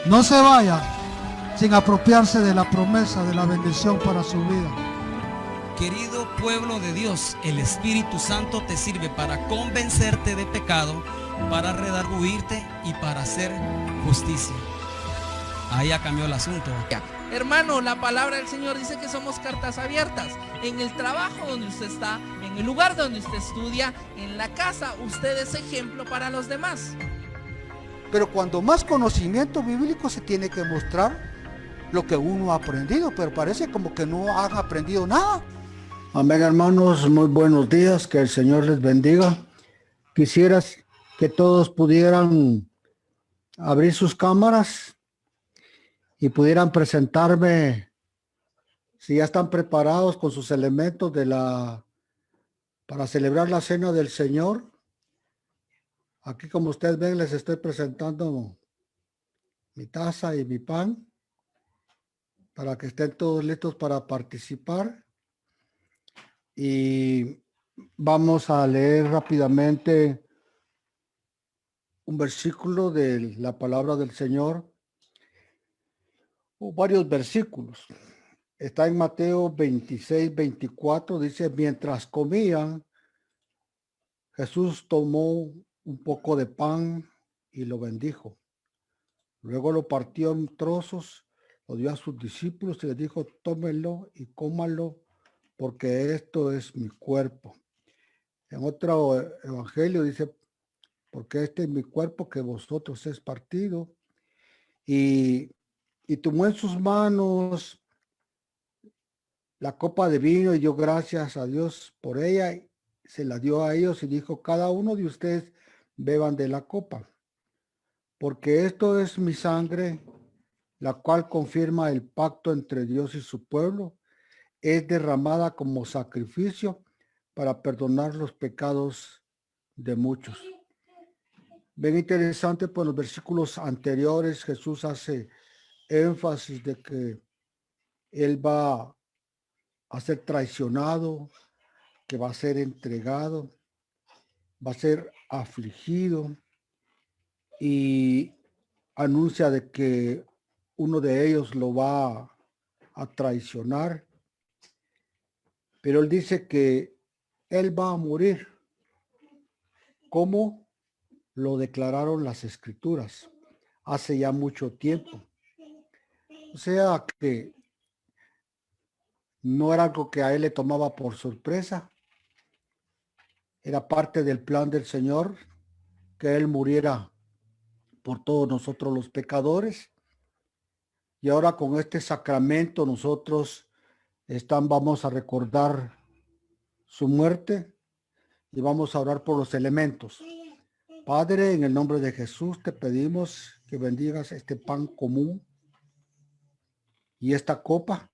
No se vaya sin apropiarse de la promesa de la bendición para su vida. Querido pueblo de Dios, el Espíritu Santo te sirve para convencerte de pecado, para redarguirte y para hacer justicia. Ahí ya cambió el asunto. Hermano, la palabra del Señor dice que somos cartas abiertas. En el trabajo donde usted está, en el lugar donde usted estudia, en la casa, usted es ejemplo para los demás. Pero cuando más conocimiento bíblico se tiene que mostrar lo que uno ha aprendido, pero parece como que no han aprendido nada. Amén, hermanos, muy buenos días, que el Señor les bendiga. Quisieras que todos pudieran abrir sus cámaras y pudieran presentarme, si ya están preparados con sus elementos para celebrar la cena del Señor. Aquí, como ustedes ven, les estoy presentando mi taza y mi pan para que estén todos listos para participar. Y vamos a leer rápidamente un versículo de la palabra del Señor, o varios versículos. Está en Mateo 26-24, dice: mientras comían, Jesús tomó un poco de pan y lo bendijo. Luego lo partió en trozos, lo dio a sus discípulos y les dijo: tómenlo y cómanlo, porque esto es mi cuerpo. En otro evangelio dice: porque este es mi cuerpo que vosotros es partido. Y tomó en sus manos la copa de vino y dio gracias a Dios por ella. Se la dio a ellos y dijo: cada uno de ustedes beban de la copa, porque esto es mi sangre, la cual confirma el pacto entre Dios y su pueblo. Es derramada como sacrificio para perdonar los pecados de muchos. Bien interesante, pues los versículos anteriores Jesús hace énfasis de que Él va a ser traicionado, que va a ser entregado, va a ser afligido, y anuncia de que uno de ellos lo va a traicionar. Pero Él dice que Él va a morir, como lo declararon las Escrituras hace ya mucho tiempo. O sea que no era algo que a Él le tomaba por sorpresa. Era parte del plan del Señor que Él muriera por todos nosotros los pecadores. Y ahora con este sacramento nosotros vamos a recordar su muerte y vamos a orar por los elementos. Padre, en el nombre de Jesús te pedimos que bendigas este pan común y esta copa.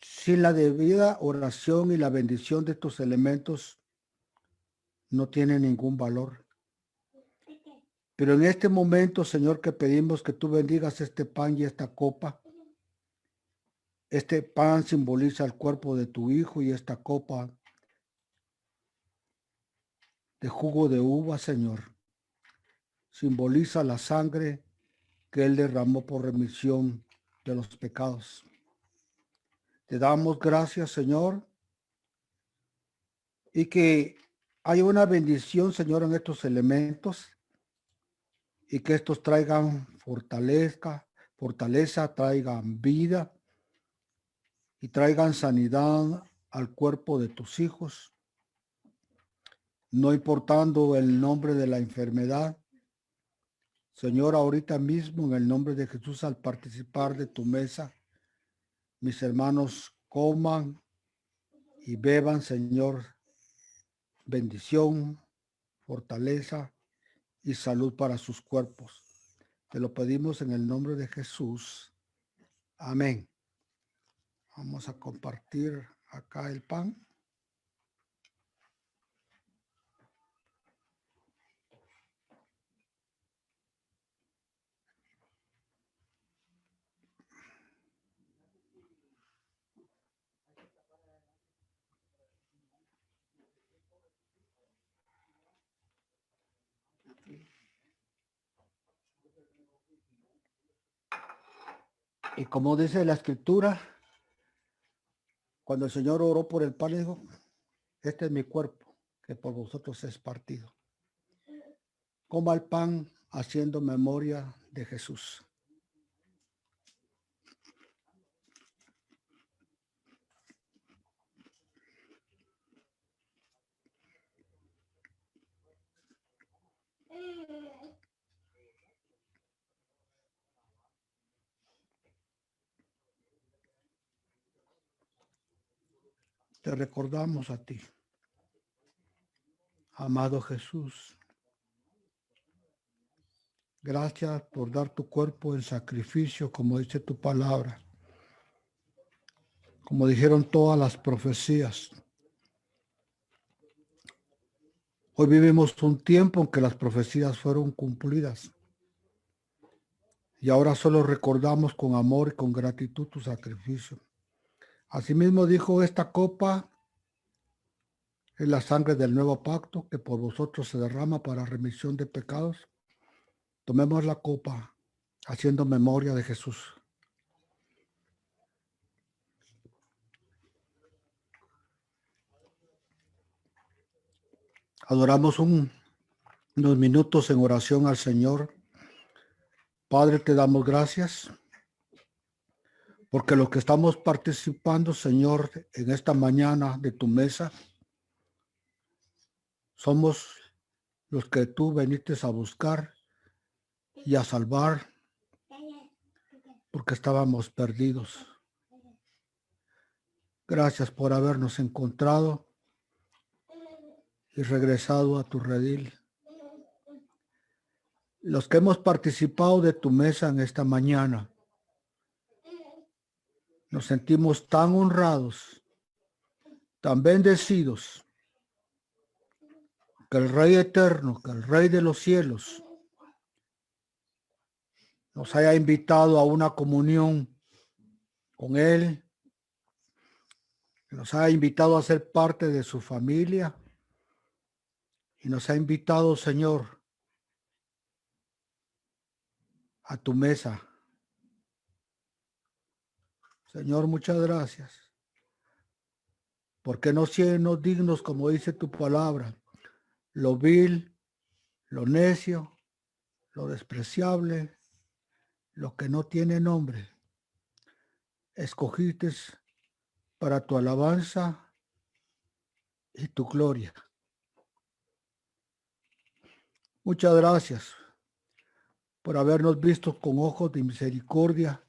Sin la debida oración y la bendición de estos elementos no tiene ningún valor. Pero en este momento, Señor, que pedimos que tú bendigas este pan y esta copa. Este pan simboliza el cuerpo de tu Hijo y esta copa de jugo de uva, Señor, simboliza la sangre que Él derramó por remisión de los pecados. Te damos gracias, Señor, y que haya una bendición, Señor, en estos elementos, y que estos traigan fortaleza, traigan vida y traigan sanidad al cuerpo de tus hijos, no importando el nombre de la enfermedad. Señor, ahorita mismo en el nombre de Jesús, al participar de tu mesa, mis hermanos coman y beban, Señor, bendición, fortaleza y salud para sus cuerpos. Te lo pedimos en el nombre de Jesús. Amén. Vamos a compartir acá el pan. Y como dice la escritura, cuando el Señor oró por el pan, dijo, este es mi cuerpo, que por vosotros es partido. Coma el pan haciendo memoria de Jesús. Te recordamos a ti, amado Jesús. Gracias por dar tu cuerpo en sacrificio, como dice tu palabra. Como dijeron todas las profecías. Hoy vivimos un tiempo en que las profecías fueron cumplidas. Y ahora solo recordamos con amor y con gratitud tu sacrificio. Asimismo dijo, esta copa es la sangre del nuevo pacto que por vosotros se derrama para remisión de pecados. Tomemos la copa haciendo memoria de Jesús. Adoramos unos minutos en oración al Señor. Padre, te damos gracias porque los que estamos participando, Señor, en esta mañana de tu mesa, somos los que tú viniste a buscar y a salvar porque estábamos perdidos. Gracias por habernos encontrado y regresado a tu redil. Los que hemos participado de tu mesa en esta mañana, nos sentimos tan honrados, tan bendecidos, que el Rey eterno, que el Rey de los cielos, nos haya invitado a una comunión con Él, que nos haya invitado a ser parte de su familia y nos ha invitado, Señor, a tu mesa. Señor, muchas gracias, porque no siendo dignos, como dice tu palabra, lo vil, lo necio, lo despreciable, lo que no tiene nombre, escogiste para tu alabanza y tu gloria. Muchas gracias por habernos visto con ojos de misericordia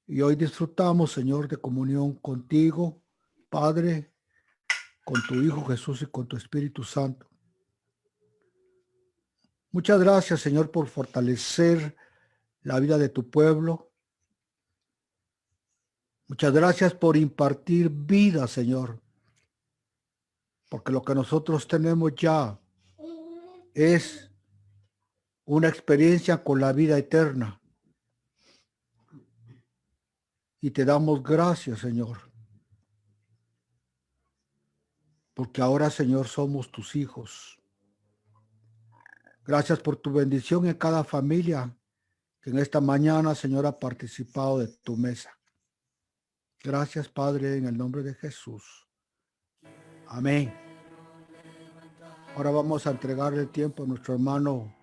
y hoy disfrutamos, Señor, de comunión contigo, Padre, con tu Hijo Jesús y con tu Espíritu Santo. Muchas gracias, Señor, por fortalecer la vida de tu pueblo. Muchas gracias por impartir vida, Señor, porque lo que nosotros tenemos ya es una experiencia con la vida eterna. Y te damos gracias, Señor, porque ahora, Señor, somos tus hijos. Gracias por tu bendición en cada familia que en esta mañana, Señor, ha participado de tu mesa. Gracias, Padre, en el nombre de Jesús. Amén. Ahora vamos a entregarle el tiempo a nuestro hermano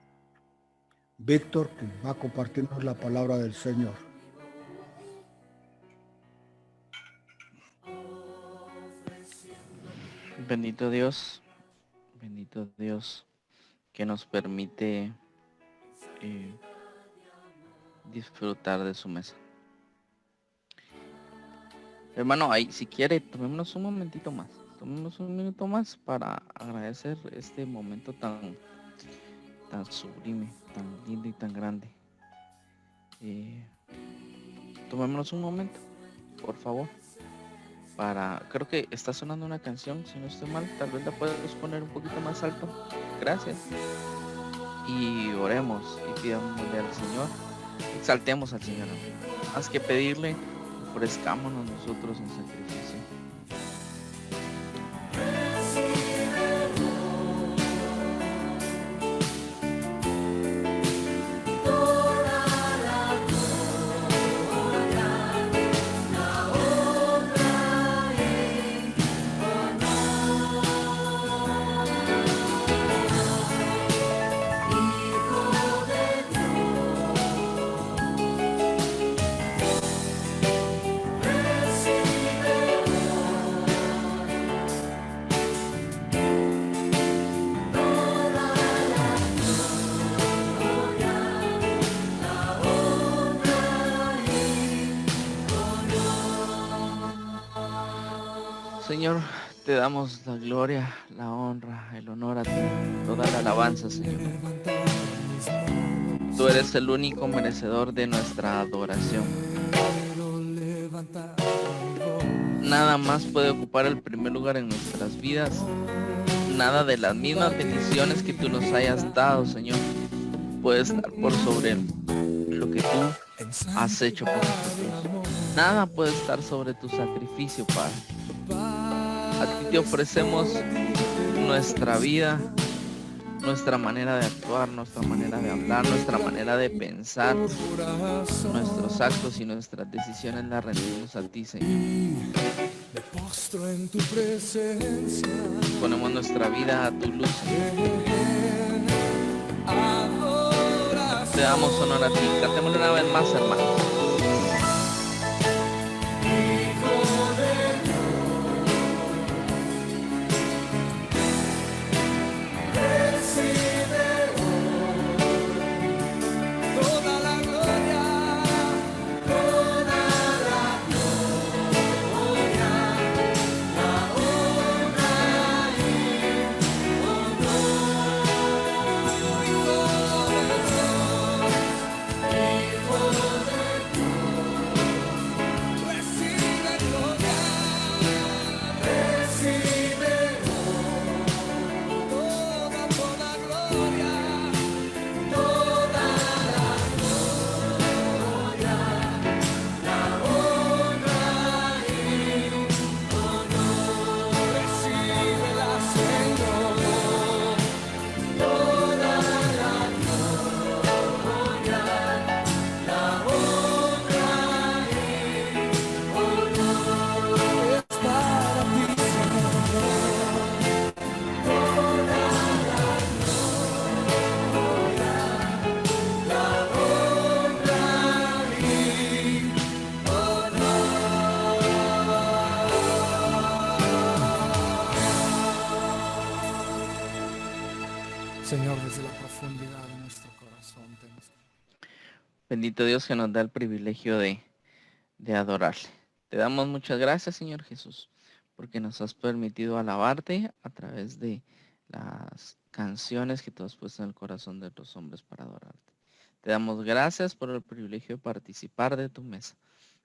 Víctor, que va a compartirnos la palabra del Señor. Bendito Dios que nos permite disfrutar de su mesa. Hermano, ahí si quiere, tomémonos un momentito más. Tomémonos un minuto más para agradecer este momento tan sublime, tan lindo y tan grande. Tomémonos un momento, por favor. Creo que está sonando una canción, si no estoy mal, tal vez la puedes poner un poquito más alto. Gracias. Y oremos y pidámosle al Señor, exaltemos al Señor. Más que pedirle, ofrezcámonos nosotros en sacrificio. Señor, te damos la gloria, la honra, el honor a ti, toda la alabanza, Señor. Tú eres el único merecedor de nuestra adoración. Nada más puede ocupar el primer lugar en nuestras vidas. Nada de las mismas bendiciones que tú nos hayas dado, Señor, puede estar por sobre lo que tú has hecho por nosotros. Nada puede estar sobre tu sacrificio, Padre. A ti te ofrecemos nuestra vida, nuestra manera de actuar, nuestra manera de hablar, nuestra manera de pensar, nuestros actos y nuestras decisiones las rendimos a ti, Señor. Ponemos nuestra vida a tu luz, Señor. Te damos honor a ti. Cantémosle una vez más, hermanos. Señor, desde la profundidad de nuestro corazón Bendito Dios que nos da el privilegio de adorarle. Te damos muchas gracias, Señor Jesús, porque nos has permitido alabarte a través de las canciones que tú has puesto en el corazón de los hombres para adorarte. Te damos gracias por el privilegio de participar de tu mesa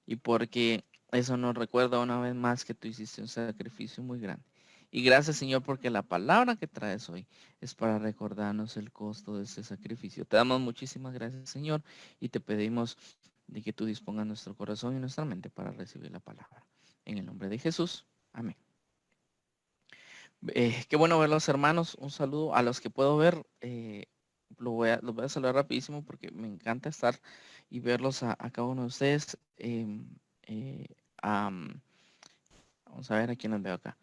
y porque eso nos recuerda una vez más que tú hiciste un sacrificio muy grande. Y gracias, Señor, porque la palabra que traes hoy es para recordarnos el costo de ese sacrificio. Te damos muchísimas gracias, Señor, y te pedimos de que tú dispongas nuestro corazón y nuestra mente para recibir la palabra. En el nombre de Jesús. Amén. Qué bueno verlos, hermanos. Un saludo a los que puedo ver. Los voy a saludar rapidísimo porque me encanta estar y verlos a cada uno de ustedes. Vamos a ver a quién los veo acá.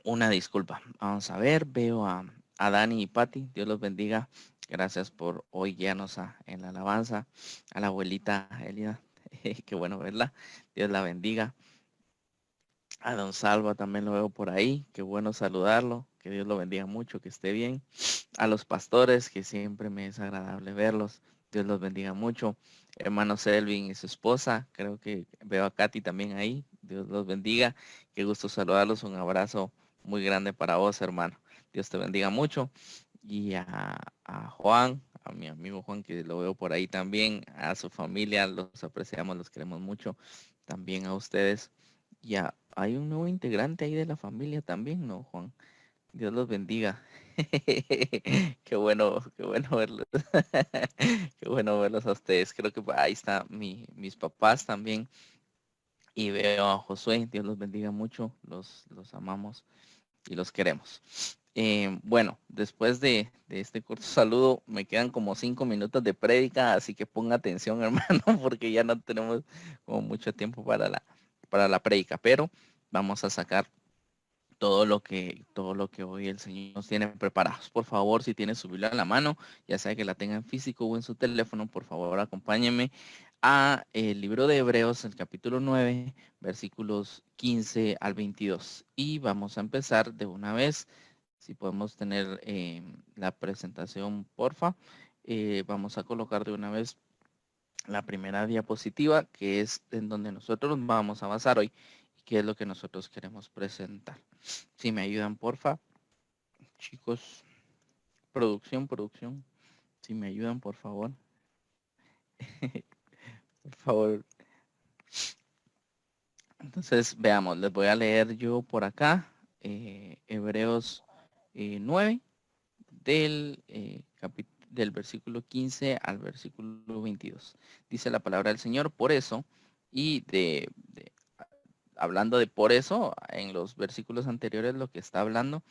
Una disculpa. Vamos a ver, veo a Dani y Patti. Dios los bendiga. Gracias por hoy guiarnos en la alabanza. A la abuelita Elida. Qué bueno verla. Dios la bendiga. A don Salva también lo veo por ahí. Qué bueno saludarlo. Que Dios lo bendiga mucho, que esté bien. A los pastores, que siempre me es agradable verlos. Dios los bendiga mucho. Hermano Selvin y su esposa. Creo que veo a Katy también ahí. Dios los bendiga. Qué gusto saludarlos. Un abrazo muy grande para vos, hermano. Dios te bendiga mucho. Y a Juan, a mi amigo Juan, que lo veo por ahí también, a su familia, los apreciamos, los queremos mucho. También a ustedes. Y hay un nuevo integrante ahí de la familia también, ¿no, Juan? Dios los bendiga. Qué bueno verlos. Qué bueno verlos a ustedes. Creo que ahí está mis papás también. Y veo a Josué. Dios los bendiga mucho. Los amamos y los queremos. Bueno, después de este corto saludo, me quedan como 5 minutos de prédica, así que ponga atención, hermano, porque ya no tenemos como mucho tiempo para la prédica, pero vamos a sacar todo lo que hoy el Señor nos tiene preparados. Por favor, si tiene su Biblia en la mano, ya sea que la tenga en físico o en su teléfono, por favor, acompáñenme a el libro de Hebreos, el capítulo 9, versículos 15 al 22. Y vamos a empezar de una vez. Si podemos tener la presentación, porfa. Vamos a colocar de una vez la primera diapositiva, que es en donde nosotros nos vamos a basar hoy y que es lo que nosotros queremos presentar. Si me ayudan, porfa, chicos, producción, si me ayudan, por favor. Por favor. Entonces, veamos, les voy a leer yo por acá, Hebreos 9, del versículo 15 al versículo 22. Dice la palabra del Señor, por eso, y hablando de por eso, en los versículos anteriores lo que está hablando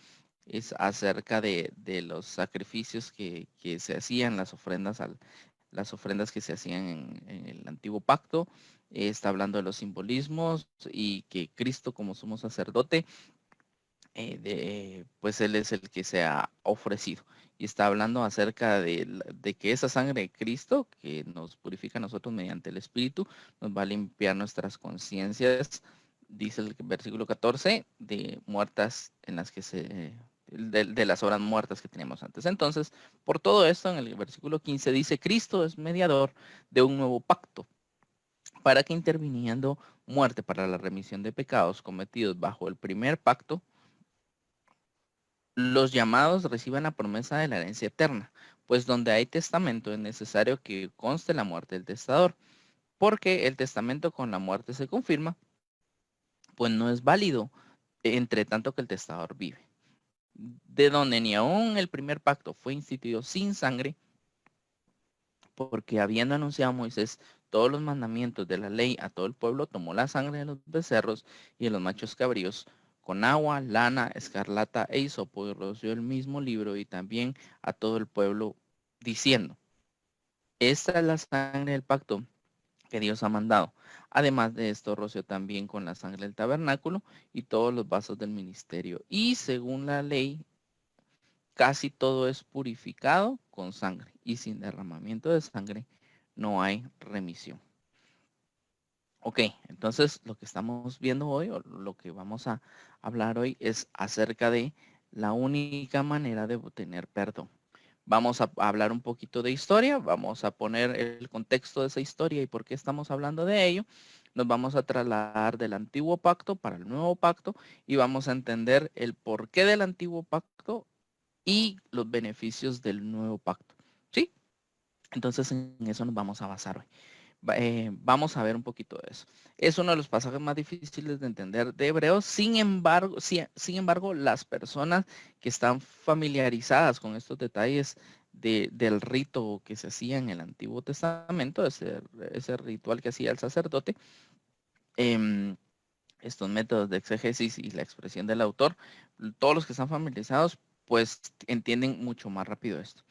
es acerca de los sacrificios que se hacían, las ofrendas que se hacían en el antiguo pacto. Está hablando de los simbolismos y que Cristo como sumo sacerdote, pues Él es el que se ha ofrecido. Y está hablando acerca de que esa sangre de Cristo, que nos purifica a nosotros mediante el Espíritu, nos va a limpiar nuestras conciencias, dice el versículo 14, de muertas en las que de las obras muertas que teníamos antes. Entonces, por todo esto, en el versículo 15 dice, Cristo es mediador de un nuevo pacto, para que interviniendo muerte para la remisión de pecados cometidos bajo el primer pacto, los llamados reciban la promesa de la herencia eterna, pues donde hay testamento es necesario que conste la muerte del testador, porque el testamento con la muerte se confirma, pues no es válido entre tanto que el testador vive. De donde ni aún el primer pacto fue instituido sin sangre, porque habiendo anunciado Moisés todos los mandamientos de la ley a todo el pueblo, tomó la sangre de los becerros y de los machos cabríos, con agua, lana, escarlata e hisopo, y roció el mismo libro y también a todo el pueblo, diciendo, esta es la sangre del pacto que Dios ha mandado. Además de esto, roció también con la sangre del tabernáculo y todos los vasos del ministerio. Y según la ley, casi todo es purificado con sangre, y sin derramamiento de sangre no hay remisión. Ok, entonces lo que estamos viendo hoy, o lo que vamos a hablar hoy, es acerca de la única manera de obtener perdón. Vamos a hablar un poquito de historia, vamos a poner el contexto de esa historia y por qué estamos hablando de ello. Nos vamos a trasladar del antiguo pacto para el nuevo pacto y vamos a entender el porqué del antiguo pacto y los beneficios del nuevo pacto. ¿Sí? Entonces en eso nos vamos a basar hoy. Vamos a ver un poquito de eso. Es uno de los pasajes más difíciles de entender de Hebreos. Sin embargo, las personas que están familiarizadas con estos detalles del rito que se hacía en el Antiguo Testamento, ese ritual que hacía el sacerdote, estos métodos de exégesis y la expresión del autor, todos los que están familiarizados, pues entienden mucho más rápido esto.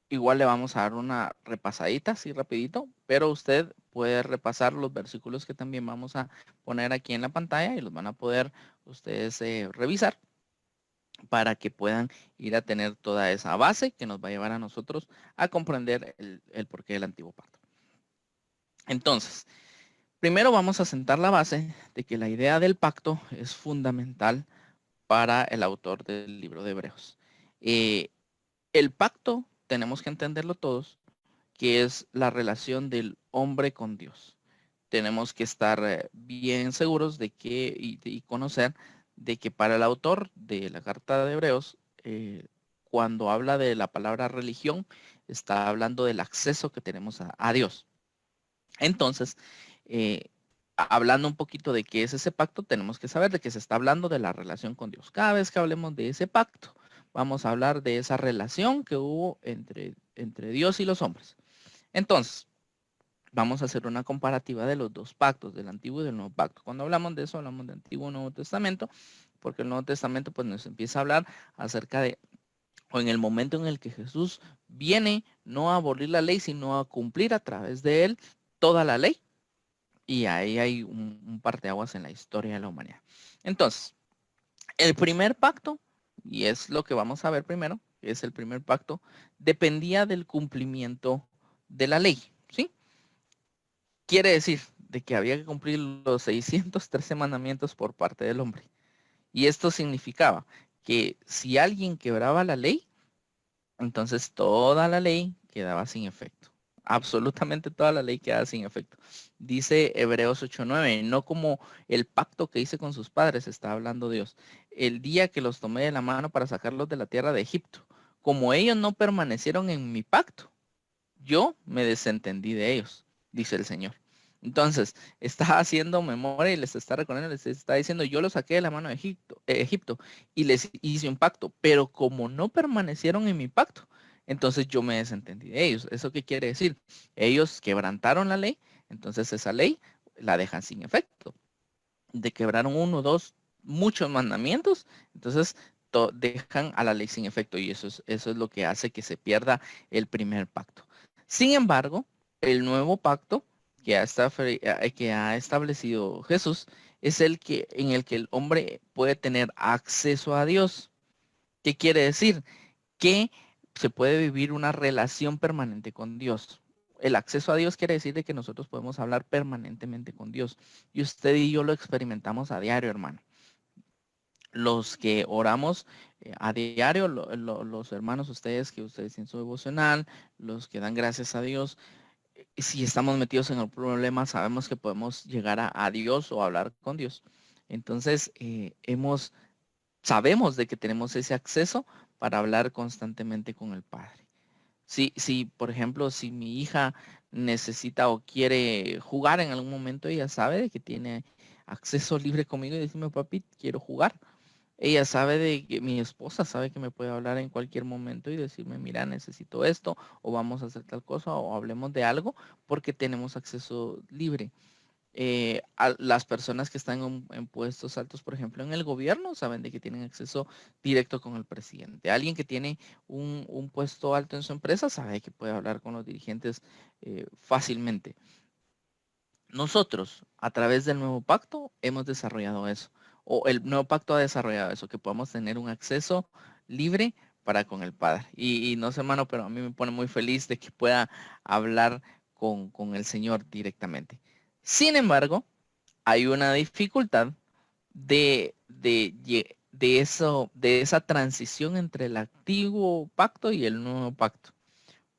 Igual le vamos a dar una repasadita, así rapidito, pero usted puede repasar los versículos que también vamos a poner aquí en la pantalla y los van a poder ustedes revisar para que puedan ir a tener toda esa base que nos va a llevar a nosotros a comprender el porqué del antiguo pacto. Entonces, primero vamos a sentar la base de que la idea del pacto es fundamental para el autor del libro de Hebreos. El pacto, tenemos que entenderlo todos, que es la relación del hombre con Dios. Tenemos que estar bien seguros de que y conocer de que para el autor de la carta de Hebreos, cuando habla de la palabra religión, está hablando del acceso que tenemos a Dios. Entonces, hablando un poquito de qué es ese pacto, tenemos que saber de que se está hablando de la relación con Dios. Cada vez que hablemos de ese pacto, vamos a hablar de esa relación que hubo entre Dios y los hombres. Entonces, vamos a hacer una comparativa de los dos pactos, del Antiguo y del Nuevo Pacto. Cuando hablamos de eso, hablamos de Antiguo y Nuevo Testamento, porque el Nuevo Testamento pues nos empieza a hablar acerca de, o en el momento en el que Jesús viene, no a abolir la ley, sino a cumplir a través de él toda la ley. Y ahí hay un parteaguas en la historia de la humanidad. Entonces, el primer pacto, y es lo que vamos a ver primero, que es el primer pacto, dependía del cumplimiento de la ley, ¿sí? Quiere decir de que había que cumplir los 613 mandamientos por parte del hombre. Y esto significaba que si alguien quebraba la ley, entonces toda la ley quedaba sin efecto. Absolutamente toda la ley queda sin efecto. Dice Hebreos 8:9, no como el pacto que hice con sus padres, está hablando Dios, el día que los tomé de la mano para sacarlos de la tierra de Egipto. Como ellos no permanecieron en mi pacto, yo me desentendí de ellos, dice el Señor. Entonces, está haciendo memoria y les está recordando, les está diciendo, yo los saqué de la mano de Egipto y les hice un pacto, pero como no permanecieron en mi pacto, entonces yo me desentendí de ellos. ¿Eso qué quiere decir? Ellos quebrantaron la ley, entonces esa ley la dejan sin efecto. De quebraron uno, dos, muchos mandamientos, entonces dejan a la ley sin efecto y eso es lo que hace que se pierda el primer pacto. Sin embargo, el nuevo pacto que ha establecido Jesús es en el que el hombre puede tener acceso a Dios. ¿Qué quiere decir? Que se puede vivir una relación permanente con Dios. El acceso a Dios quiere decir de que nosotros podemos hablar permanentemente con Dios. Y usted y yo lo experimentamos a diario, hermano. Los que oramos a diario, los hermanos, ustedes tienen su devocional, los que dan gracias a Dios, si estamos metidos en el problema, sabemos que podemos llegar a Dios o hablar con Dios. Entonces, sabemos de que tenemos ese acceso para hablar constantemente con el Padre. Si, por ejemplo, si mi hija necesita o quiere jugar en algún momento, ella sabe de que tiene acceso libre conmigo y decirme, papi, quiero jugar. Ella sabe de que mi esposa sabe que me puede hablar en cualquier momento y decirme, mira, necesito esto, o vamos a hacer tal cosa, o hablemos de algo, porque tenemos acceso libre. A las personas que están en puestos altos, por ejemplo, en el gobierno, saben de que tienen acceso directo con el presidente. Alguien que tiene un puesto alto en su empresa sabe que puede hablar con los dirigentes fácilmente. Nosotros, a través del nuevo pacto, hemos desarrollado eso. O el nuevo pacto ha desarrollado eso, que podamos tener un acceso libre para con el Padre. Y no sé, hermano, pero a mí me pone muy feliz de que pueda hablar con el Señor directamente. Sin embargo, hay una dificultad de esa transición entre el antiguo pacto y el nuevo pacto.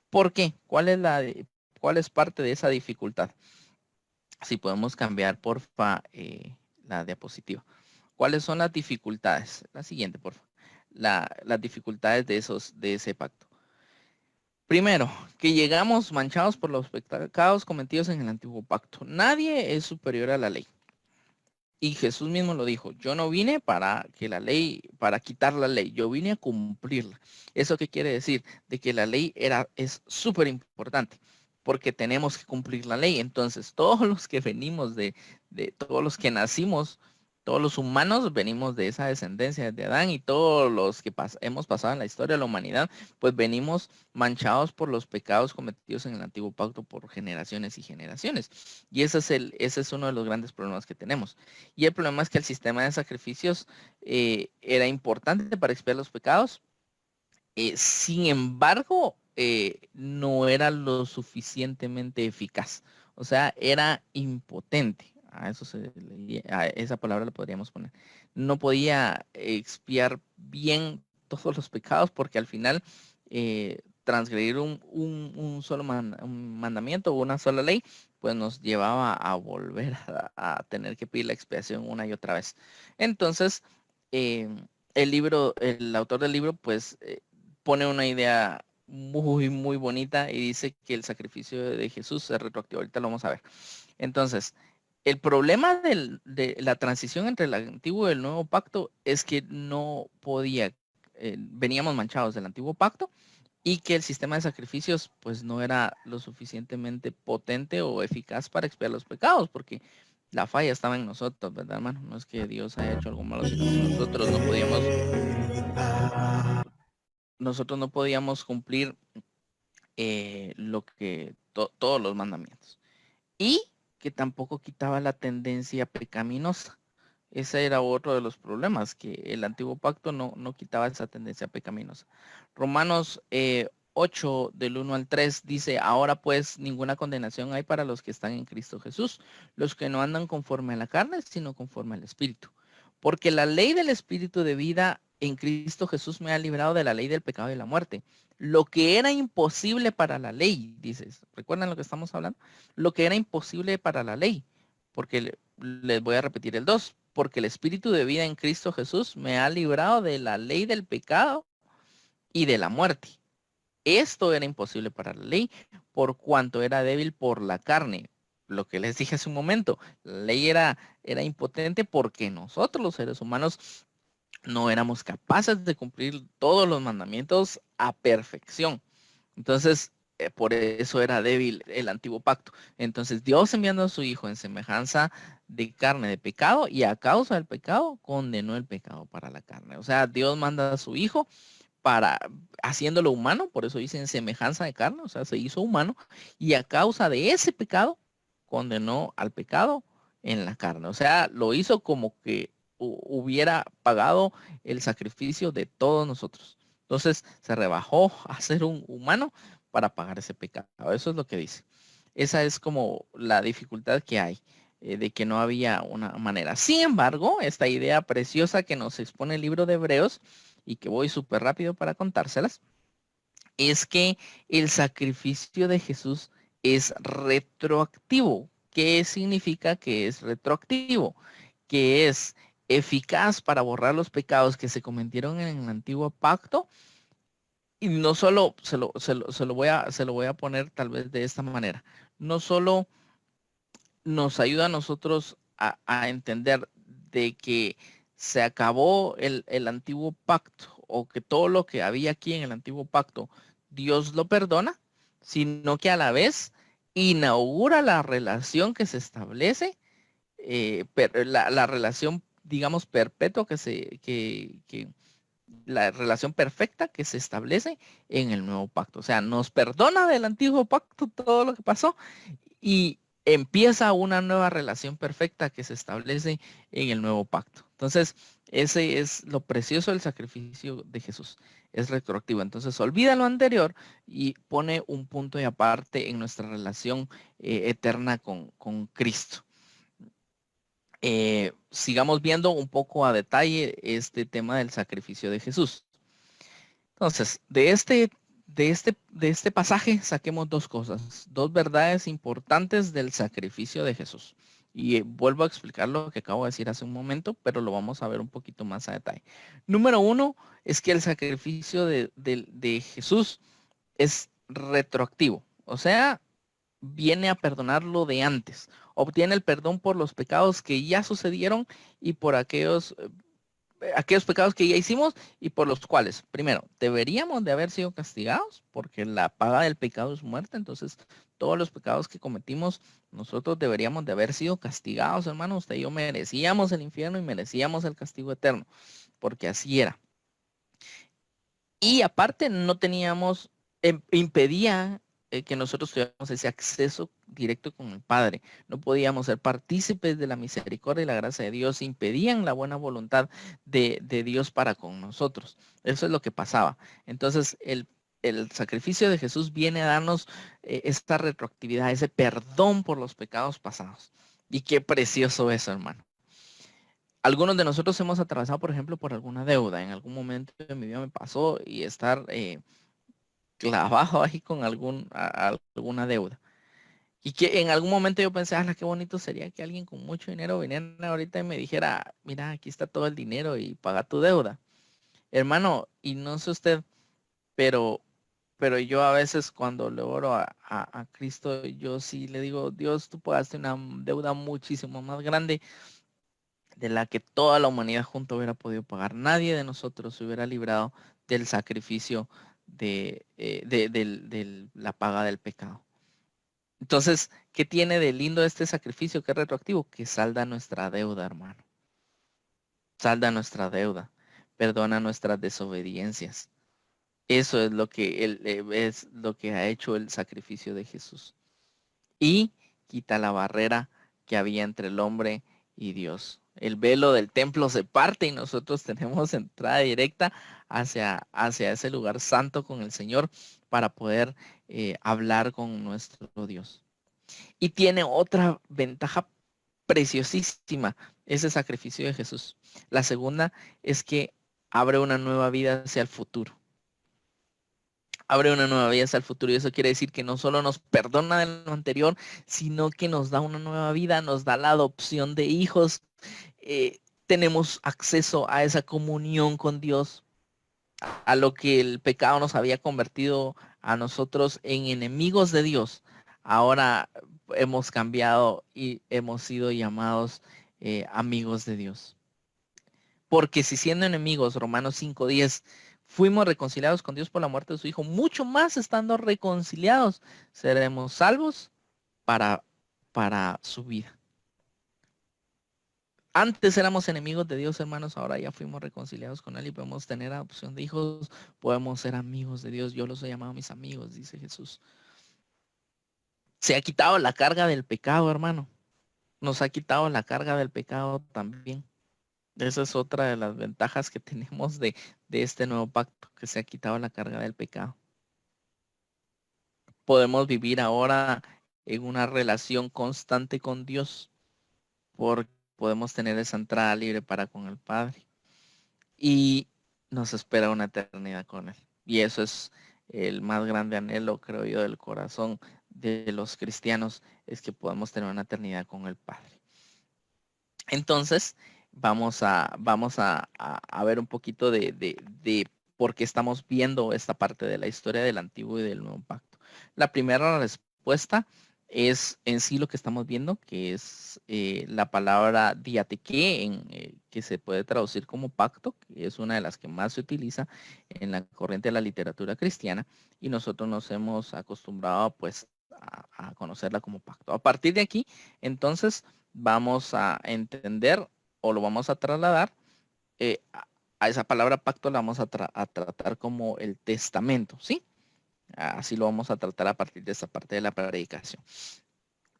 ¿Por qué? ¿Cuál es parte de esa dificultad? Si podemos cambiar, porfa, la diapositiva. ¿Cuáles son las dificultades? La siguiente, porfa. Las dificultades de ese pacto. Primero, que llegamos manchados por los pecados cometidos en el antiguo pacto. Nadie es superior a la ley. Y Jesús mismo lo dijo, yo no vine para quitar la ley, yo vine a cumplirla. ¿Eso qué quiere decir? De que la ley es súper importante, porque tenemos que cumplir la ley. Entonces, todos los que venimos de todos los que nacimos, todos los humanos venimos de esa descendencia de Adán, y todos los que hemos pasado en la historia de la humanidad, pues venimos manchados por los pecados cometidos en el antiguo pacto por generaciones y generaciones. Y ese es uno de los grandes problemas que tenemos. Y el problema es que el sistema de sacrificios era importante para expiar los pecados. Sin embargo, no era lo suficientemente eficaz. O sea, era impotente. A esa palabra la podríamos poner. No podía expiar bien todos los pecados, porque al final transgredir un solo mandamiento o una sola ley, pues nos llevaba a volver a tener que pedir la expiación una y otra vez. Entonces, el autor del libro, pues, pone una idea muy, muy bonita y dice que el sacrificio de Jesús es retroactivo. Ahorita lo vamos a ver. Entonces, el problema de la transición entre el antiguo y el nuevo pacto es que no podía, veníamos manchados del antiguo pacto, y que el sistema de sacrificios pues no era lo suficientemente potente o eficaz para expiar los pecados, porque la falla estaba en nosotros, ¿verdad, hermano? No es que Dios haya hecho algo malo, sino que nosotros no podíamos cumplir todos los mandamientos. Y que tampoco quitaba la tendencia pecaminosa. Ese era otro de los problemas, que el antiguo pacto no quitaba esa tendencia pecaminosa. Romanos 8, del 1 al 3, dice, ahora pues ninguna condenación hay para los que están en Cristo Jesús, los que no andan conforme a la carne, sino conforme al Espíritu. Porque la ley del Espíritu de vida en Cristo Jesús me ha librado de la ley del pecado y de la muerte. Lo que era imposible para la ley, dices, ¿recuerdan lo que estamos hablando? Lo que era imposible para la ley, porque les voy a repetir el 2, porque el Espíritu de vida en Cristo Jesús me ha librado de la ley del pecado y de la muerte. Esto era imposible para la ley, por cuanto era débil por la carne. Lo que les dije hace un momento, la ley era impotente porque nosotros los seres humanos no éramos capaces de cumplir todos los mandamientos a perfección. Entonces, por eso era débil el antiguo pacto. Entonces, Dios enviando a su Hijo en semejanza de carne de pecado, y a causa del pecado condenó el pecado para la carne. O sea, Dios manda a su Hijo para haciéndolo humano, por eso dice en semejanza de carne, o sea, se hizo humano, y a causa de ese pecado condenó al pecado en la carne. O sea, lo hizo como que hubiera pagado el sacrificio de todos nosotros. Entonces se rebajó a ser un humano para pagar ese pecado. Eso es lo que dice. Esa es como la dificultad que hay, de que no había una manera. Sin embargo, esta idea preciosa que nos expone el libro de Hebreos, y que voy súper rápido para contárselas, es que el sacrificio de Jesús es retroactivo. ¿Qué significa que es retroactivo? Que es eficaz para borrar los pecados que se cometieron en el antiguo pacto. Y no solo, se lo voy a poner tal vez de esta manera, no solo nos ayuda a nosotros a entender de que se acabó el antiguo pacto, o que todo lo que había aquí en el antiguo pacto, Dios lo perdona, sino que a la vez inaugura la relación que se establece, la relación, digamos, perpetua la relación perfecta que se establece en el nuevo pacto. O sea, nos perdona del antiguo pacto todo lo que pasó, y empieza una nueva relación perfecta que se establece en el nuevo pacto. Entonces, ese es lo precioso del sacrificio de Jesús. Es retroactivo. Entonces, olvida lo anterior y pone un punto de aparte en nuestra relación eterna con Cristo. Sigamos viendo un poco a detalle este tema del sacrificio de Jesús. Entonces, de este pasaje saquemos dos cosas, dos verdades importantes del sacrificio de Jesús. Y vuelvo a explicar lo que acabo de decir hace un momento, pero lo vamos a ver un poquito más a detalle. Número 1 es que el sacrificio de Jesús es retroactivo. O sea, viene a perdonar lo de antes. Obtiene el perdón por los pecados que ya sucedieron y por aquellos pecados que ya hicimos, y por los cuales, primero, deberíamos de haber sido castigados, porque la paga del pecado es muerte. Entonces, todos los pecados que cometimos, nosotros deberíamos de haber sido castigados, hermano. Usted y yo merecíamos el infierno y merecíamos el castigo eterno, porque así era. Y aparte, no teníamos, impedía que nosotros tuviéramos ese acceso directo con el Padre. No podíamos ser partícipes de la misericordia y la gracia de Dios. Impedían la buena voluntad de Dios para con nosotros. Eso es lo que pasaba. Entonces, el sacrificio de Jesús viene a darnos esta retroactividad, ese perdón por los pecados pasados. Y qué precioso eso, hermano. Algunos de nosotros hemos atravesado, por ejemplo, por alguna deuda. En algún momento de mi vida me pasó, y estar clavado ahí con alguna deuda. Y que en algún momento yo pensé, qué bonito sería que alguien con mucho dinero viniera ahorita y me dijera, mira, aquí está todo el dinero y paga tu deuda. Hermano, y no sé usted, pero yo a veces cuando le oro a Cristo, yo sí le digo, Dios, tú pagaste una deuda muchísimo más grande de la que toda la humanidad junto hubiera podido pagar. Nadie de nosotros se hubiera librado del sacrificio de la paga del pecado. Entonces, ¿qué tiene de lindo este sacrificio que es retroactivo? Que salda nuestra deuda, hermano. Salda nuestra deuda. Perdona nuestras desobediencias. Eso es lo que ha hecho el sacrificio de Jesús. Y quita la barrera que había entre el hombre y Dios. El velo del templo se parte y nosotros tenemos entrada directa hacia ese lugar santo con el Señor para poder hablar con nuestro Dios. Y tiene otra ventaja preciosísima ese sacrificio de Jesús. La segunda es que abre una nueva vida hacia el futuro. Abre una nueva vida hacia el futuro, y eso quiere decir que no solo nos perdona de lo anterior, sino que nos da una nueva vida, nos da la adopción de hijos. Tenemos acceso a esa comunión con Dios, a lo que el pecado nos había convertido a nosotros en enemigos de Dios. Ahora hemos cambiado y hemos sido llamados amigos de Dios. Porque si siendo enemigos, Romanos 5:10, fuimos reconciliados con Dios por la muerte de su Hijo, mucho más estando reconciliados, seremos salvos para su vida. Antes éramos enemigos de Dios, hermanos, ahora ya fuimos reconciliados con Él y podemos tener adopción de hijos, podemos ser amigos de Dios. Yo los he llamado mis amigos, dice Jesús. Se ha quitado la carga del pecado, hermano. Nos ha quitado la carga del pecado también. Esa es otra de las ventajas que tenemos de este nuevo pacto, que se ha quitado la carga del pecado. Podemos vivir ahora en una relación constante con Dios, porque podemos tener esa entrada libre para con el Padre. Y nos espera una eternidad con Él. Y eso es el más grande anhelo, creo yo, del corazón de los cristianos, es que podamos tener una eternidad con el Padre. Entonces, vamos a ver un poquito de por qué estamos viendo esta parte de la historia del Antiguo y del Nuevo Pacto. La primera respuesta es en sí lo que estamos viendo, que es la palabra diateque, que se puede traducir como pacto, que es una de las que más se utiliza en la corriente de la literatura cristiana, y nosotros nos hemos acostumbrado pues a conocerla como pacto. A partir de aquí, entonces, vamos a entender o lo vamos a trasladar a esa palabra pacto, la vamos a tratar como el testamento, ¿sí? Así lo vamos a tratar a partir de esta parte de la predicación.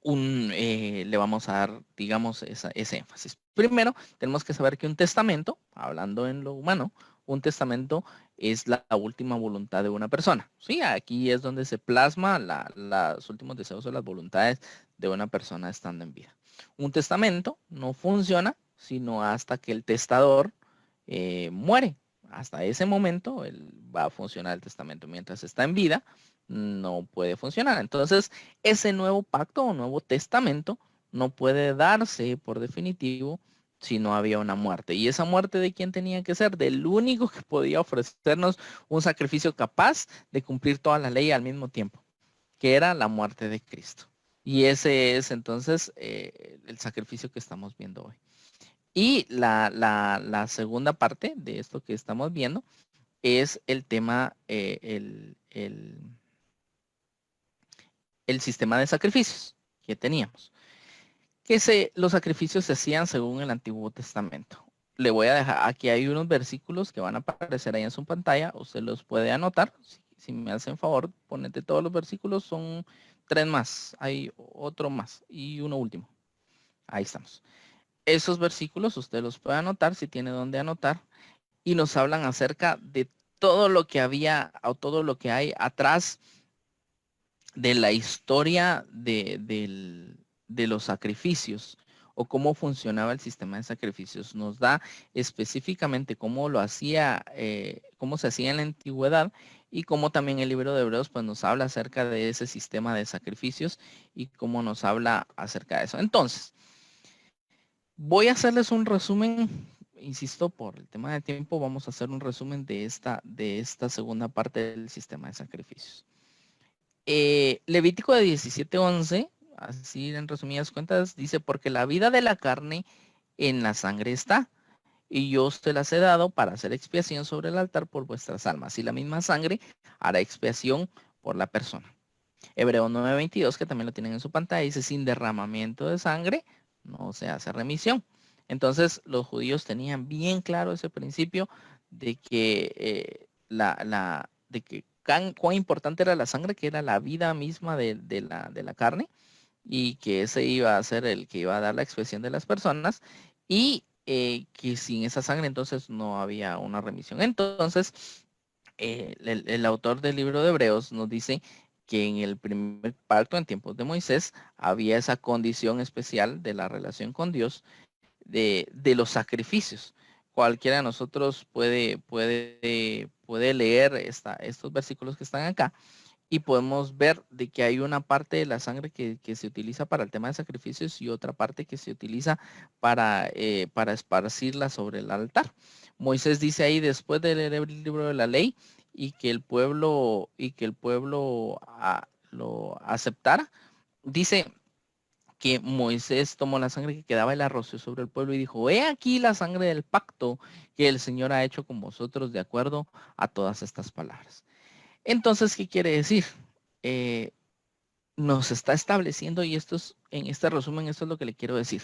Le vamos a dar, digamos, ese énfasis. Primero, tenemos que saber que un testamento, hablando en lo humano, un testamento es la última voluntad de una persona. Sí, aquí es donde se plasma los últimos deseos o las voluntades de una persona estando en vida. Un testamento no funciona sino hasta que el testador muere. Hasta ese momento va a funcionar el testamento. Mientras está en vida, no puede funcionar. Entonces, ese nuevo pacto o nuevo testamento no puede darse por definitivo si no había una muerte. ¿Y esa muerte de quién tenía que ser? Del único que podía ofrecernos un sacrificio capaz de cumplir toda la ley al mismo tiempo, que era la muerte de Cristo. Y ese es entonces el sacrificio que estamos viendo hoy. Y la segunda parte de esto que estamos viendo es el tema, el sistema de sacrificios que teníamos. Los sacrificios se hacían según el Antiguo Testamento. Le voy a dejar, aquí hay unos versículos que van a aparecer ahí en su pantalla. Usted los puede anotar. Si me hacen favor, ponete todos los versículos. Son 3 más. Hay otro más y uno último. Ahí estamos. Esos versículos usted los puede anotar si tiene donde anotar. Y nos hablan acerca de todo lo que había o todo lo que hay atrás de la historia de los sacrificios o cómo funcionaba el sistema de sacrificios. Nos da específicamente cómo lo hacía, cómo se hacía en la antigüedad, y cómo también el libro de Hebreos pues nos habla acerca de ese sistema de sacrificios y cómo nos habla acerca de eso. Entonces, voy a hacerles un resumen, insisto, por el tema de tiempo, vamos a hacer un resumen de esta segunda parte del sistema de sacrificios. Levítico de 17:11, así en resumidas cuentas, dice: porque la vida de la carne en la sangre está, y yo os te las he dado para hacer expiación sobre el altar por vuestras almas, y la misma sangre hará expiación por la persona. Hebreos 9:22, que también lo tienen en su pantalla, dice: sin derramamiento de sangre no se hace remisión. Entonces los judíos tenían bien claro ese principio de que cuán importante era la sangre, que era la vida misma de la carne, y que ese iba a ser el que iba a dar la expiación de las personas, y que sin esa sangre entonces no había una remisión. Entonces el autor del libro de Hebreos nos dice que en el primer pacto, en tiempos de Moisés, había esa condición especial de la relación con Dios, de los sacrificios. cualquiera de nosotros puede leer estos versículos que están acá y podemos ver de que hay una parte de la sangre que se utiliza para el tema de sacrificios y otra parte que se utiliza para esparcirla sobre el altar. Moisés dice ahí, después de leer el libro de la ley y que el pueblo lo aceptara, dice que Moisés tomó la sangre que quedaba y la roció sobre el pueblo y dijo, he aquí la sangre del pacto que el Señor ha hecho con vosotros de acuerdo a todas estas palabras. Entonces, ¿qué quiere decir? Nos está estableciendo, y esto es, en este resumen, esto es lo que le quiero decir.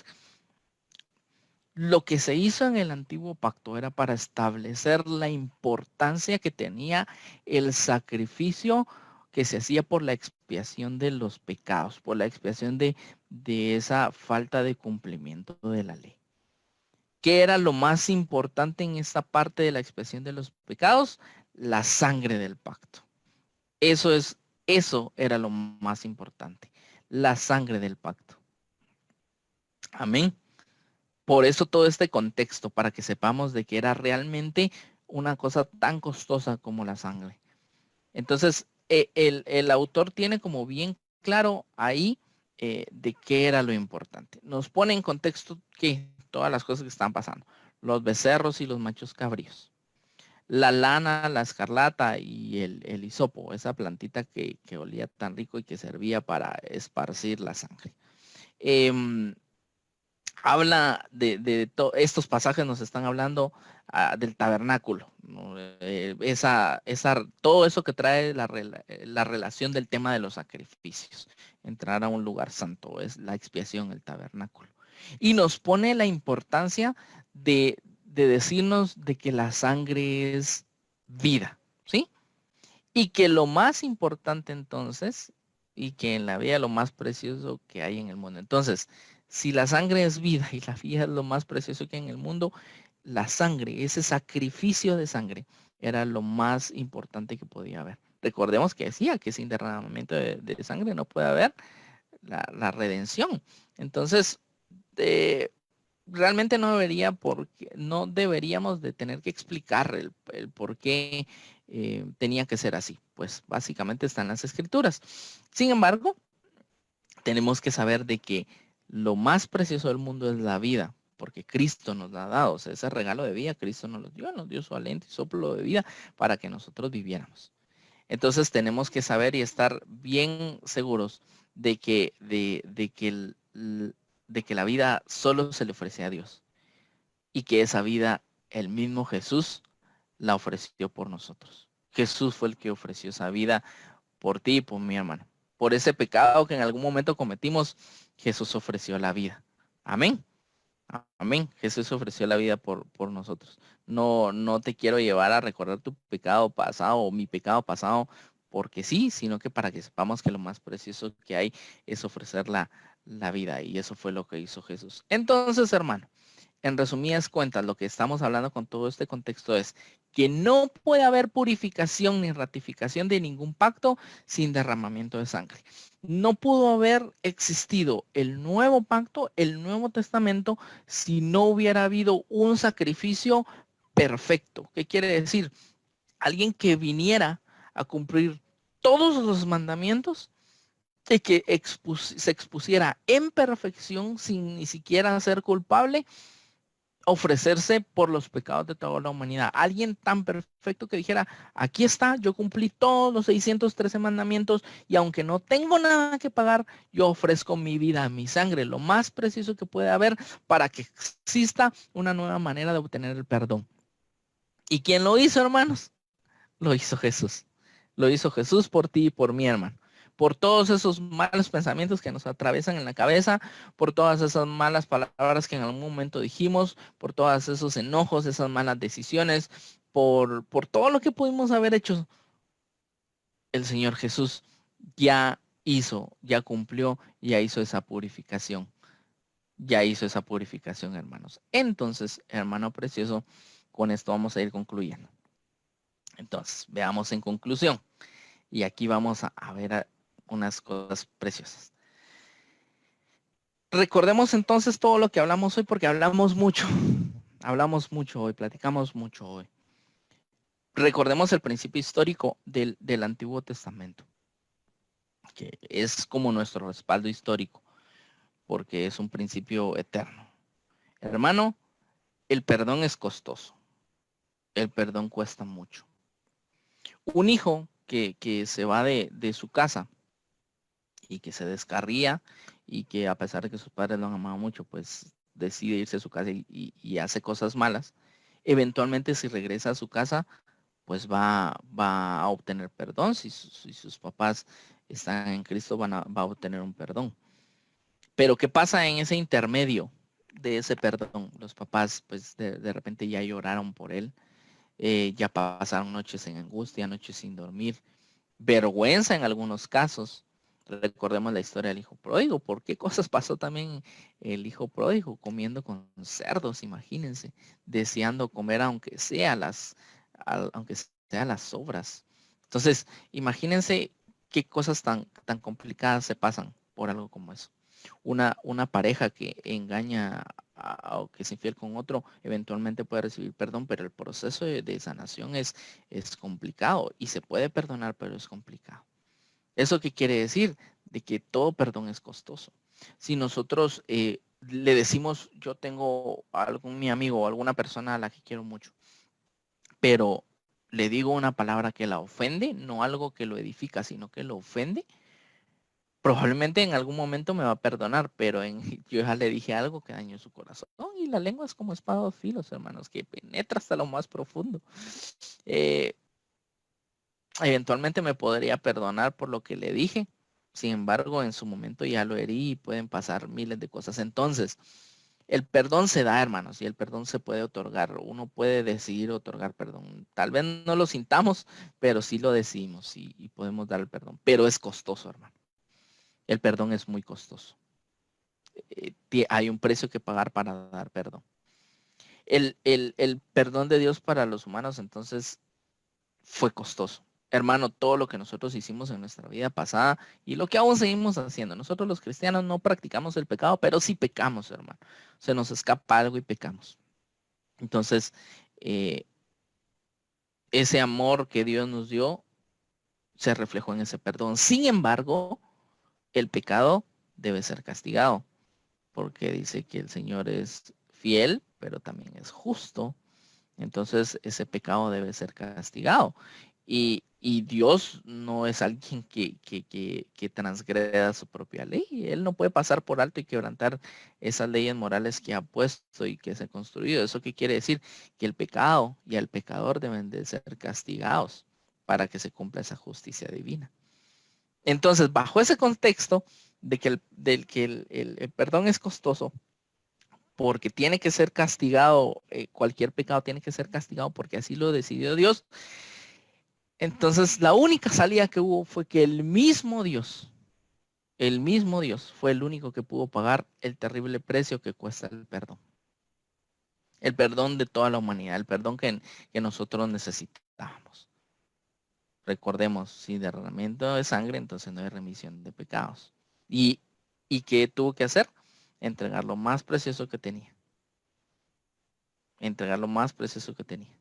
Lo que se hizo en el antiguo pacto era para establecer la importancia que tenía el sacrificio que se hacía por la expiación de los pecados, por la expiación de esa falta de cumplimiento de la ley. ¿Qué era lo más importante en esta parte de la expiación de los pecados? La sangre del pacto. Eso era lo más importante, la sangre del pacto. Amén. Por eso todo este contexto, para que sepamos de que era realmente una cosa tan costosa como la sangre. Entonces, el autor tiene como bien claro ahí de qué era lo importante. Nos pone en contexto que todas las cosas que están pasando. Los becerros y los machos cabríos. La lana, la escarlata y el hisopo, esa plantita que olía tan rico y que servía para esparcir la sangre. Habla de estos pasajes, nos están hablando del tabernáculo, ¿no? Todo eso que trae la relación del tema de los sacrificios, entrar a un lugar santo, es la expiación, el tabernáculo. Y nos pone la importancia de decirnos de que la sangre es vida, ¿sí? Y que lo más importante entonces, y que en la vida lo más precioso que hay en el mundo. Entonces, si la sangre es vida y la vida es lo más precioso que hay en el mundo, la sangre, ese sacrificio de sangre, era lo más importante que podía haber. Recordemos que decía que sin derramamiento de sangre no puede haber la redención. Entonces, realmente no deberíamos de tener que explicar el por qué tenía que ser así. Pues básicamente están las escrituras. Sin embargo, tenemos que saber de que lo más precioso del mundo es la vida, porque Cristo nos la ha dado. O sea, ese regalo de vida, Cristo nos dio su aliento y soplo de vida para que nosotros viviéramos. Entonces tenemos que saber y estar bien seguros de que la vida solo se le ofrece a Dios y que esa vida el mismo Jesús la ofreció por nosotros. Jesús fue el que ofreció esa vida por ti y por mi hermano. Por ese pecado que en algún momento cometimos, Jesús ofreció la vida. Amén. Amén. Jesús ofreció la vida por nosotros. No te quiero llevar a recordar tu pecado pasado o mi pecado pasado porque sí, sino que para que sepamos que lo más precioso que hay es ofrecer la vida. Y eso fue lo que hizo Jesús. Entonces, hermano, en resumidas cuentas, lo que estamos hablando con todo este contexto es que no puede haber purificación ni ratificación de ningún pacto sin derramamiento de sangre. No pudo haber existido el nuevo pacto, el Nuevo Testamento, si no hubiera habido un sacrificio perfecto. ¿Qué quiere decir? Alguien que viniera a cumplir todos los mandamientos y que se expusiera en perfección sin ni siquiera ser culpable, ofrecerse por los pecados de toda la humanidad. Alguien tan perfecto que dijera, aquí está, yo cumplí todos los 613 mandamientos y aunque no tengo nada que pagar, yo ofrezco mi vida, mi sangre, lo más preciso que puede haber para que exista una nueva manera de obtener el perdón. ¿Y quién lo hizo, hermanos? Lo hizo Jesús. Lo hizo Jesús por ti y por mi hermano. Por todos esos malos pensamientos que nos atraviesan en la cabeza, por todas esas malas palabras que en algún momento dijimos, por todos esos enojos, esas malas decisiones, por todo lo que pudimos haber hecho. El Señor Jesús ya cumplió, ya hizo esa purificación. Ya hizo esa purificación, hermanos. Entonces, hermano precioso, con esto vamos a ir concluyendo. Entonces, veamos en conclusión. Y aquí vamos a ver unas cosas preciosas. Recordemos entonces todo lo que hablamos hoy porque hablamos mucho. hablamos mucho hoy, platicamos mucho hoy. Recordemos el principio histórico del Antiguo Testamento, que es como nuestro respaldo histórico, porque es un principio eterno. Hermano, el perdón es costoso. El perdón cuesta mucho. Un hijo que se va de su casa y que se descarría y que a pesar de que sus padres lo han amado mucho, pues decide irse a su casa y hace cosas malas, eventualmente si regresa a su casa, pues va a obtener perdón. Si sus papás están en Cristo, va a obtener un perdón. Pero ¿qué pasa en ese intermedio de ese perdón? Los papás pues de repente ya lloraron por él, ya pasaron noches en angustia, noches sin dormir, vergüenza en algunos casos. Recordemos la historia del hijo pródigo. ¿Por qué cosas pasó también el hijo pródigo? Comiendo con cerdos, imagínense, deseando comer aunque sea las sobras. Entonces, imagínense qué cosas tan complicadas se pasan por algo como eso. Una pareja que engaña o que es infiel con otro, eventualmente puede recibir perdón, pero el proceso de sanación es complicado y se puede perdonar, pero es complicado. ¿Eso qué quiere decir? De que todo perdón es costoso. Si nosotros le decimos, yo tengo mi amigo o alguna persona a la que quiero mucho, pero le digo una palabra que la ofende, no algo que lo edifica, sino que lo ofende, probablemente en algún momento me va a perdonar, pero yo ya le dije algo que dañó su corazón. Y la lengua es como espada de filos, hermanos, que penetra hasta lo más profundo. Eventualmente me podría perdonar por lo que le dije. Sin embargo, en su momento ya lo herí y pueden pasar miles de cosas. Entonces, el perdón se da, hermanos, y el perdón se puede otorgar. Uno puede decidir otorgar perdón. Tal vez no lo sintamos, pero sí lo decidimos y podemos dar el perdón. Pero es costoso, hermano. El perdón es muy costoso. Hay un precio que pagar para dar perdón. El perdón de Dios para los humanos, entonces, fue costoso. Hermano, todo lo que nosotros hicimos en nuestra vida pasada y lo que aún seguimos haciendo. Nosotros los cristianos no practicamos el pecado, pero sí pecamos, hermano. Se nos escapa algo y pecamos. Entonces, ese amor que Dios nos dio se reflejó en ese perdón. Sin embargo, el pecado debe ser castigado, porque dice que el Señor es fiel, pero también es justo. Entonces, ese pecado debe ser castigado. Y Dios no es alguien que transgreda su propia ley. Él no puede pasar por alto y quebrantar esas leyes morales que ha puesto y que se ha construido. ¿Eso qué quiere decir? Que el pecado y el pecador deben de ser castigados para que se cumpla esa justicia divina. Entonces, bajo ese contexto del que el perdón es costoso, porque tiene que ser castigado, cualquier pecado tiene que ser castigado porque así lo decidió Dios. Entonces la única salida que hubo fue que el mismo Dios fue el único que pudo pagar el terrible precio que cuesta el perdón. El perdón de toda la humanidad, el perdón que nosotros necesitábamos. Recordemos, si derramamiento de sangre, entonces no hay remisión de pecados. ¿Y qué tuvo que hacer? Entregar lo más precioso que tenía. Entregar lo más precioso que tenía.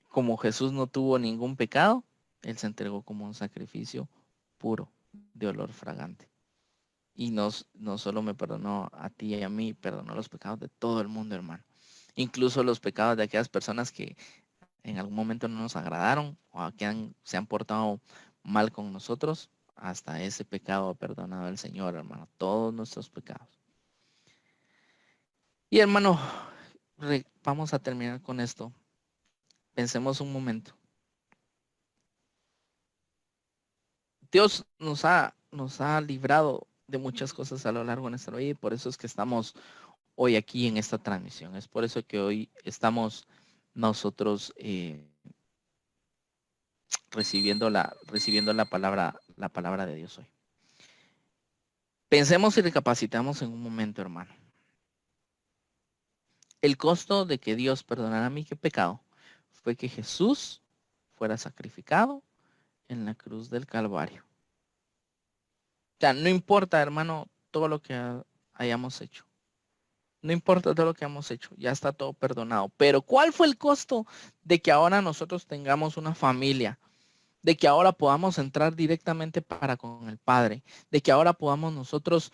Como Jesús no tuvo ningún pecado, Él se entregó como un sacrificio puro, de olor fragante. Y no solo me perdonó a ti y a mí, perdonó los pecados de todo el mundo, hermano. Incluso los pecados de aquellas personas que en algún momento no nos agradaron o que se han portado mal con nosotros. Hasta ese pecado ha perdonado el Señor, hermano. Todos nuestros pecados. Y hermano, vamos a terminar con esto. Pensemos un momento. Dios nos ha librado de muchas cosas a lo largo de nuestra vida y por eso es que estamos hoy aquí en esta transmisión. Es por eso que hoy estamos nosotros recibiendo la palabra de Dios hoy. Pensemos y recapacitamos en un momento, hermano. El costo de que Dios perdonara mi pecado fue que Jesús fuera sacrificado en la cruz del Calvario. O sea, no importa, hermano, todo lo que hayamos hecho. No importa todo lo que hemos hecho, ya está todo perdonado. Pero ¿cuál fue el costo de que ahora nosotros tengamos una familia? De que ahora podamos entrar directamente para con el Padre, de que ahora podamos nosotros